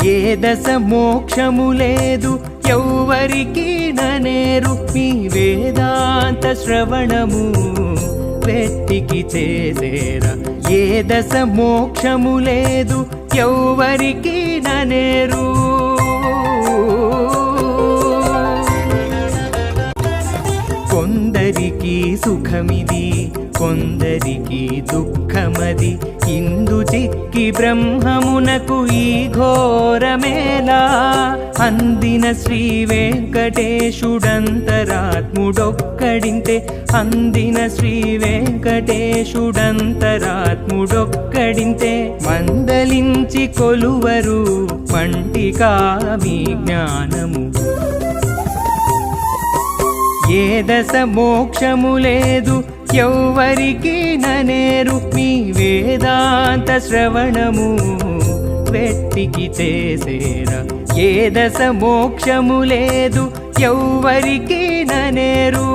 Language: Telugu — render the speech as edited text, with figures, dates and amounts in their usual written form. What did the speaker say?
ఏ దశ మోక్షము లేదు ఎవ్వరికి ననేరు మీ వేదాంత శ్రవణము వెట్టికి చేసేరా ఏ దశ మోక్షము లేదు ఎవ్వరికి ననేరు కొందరికి సుఖమిది కొందరికి దుఃఖమది ఇందు చిక్కి బ్రహ్మమునకు ఈ ఘోరమేలా అందిన శ్రీ వెంకటేశుడంతరాత్ముడొక్కడింతే అందిన శ్రీ వెంకటేశుడంతరాత్ముడొక్కడింతే మందలించి కొలువరు మంటికా మీ జ్ఞానము ఏ దశ మోక్షము లేదు ఎవ్వరికి ననేరు మీ వేదాంత శ్రవణము వెట్టికి చేసేరా ఏ దశ మోక్షము లేదు ఎవ్వరికి ననేరు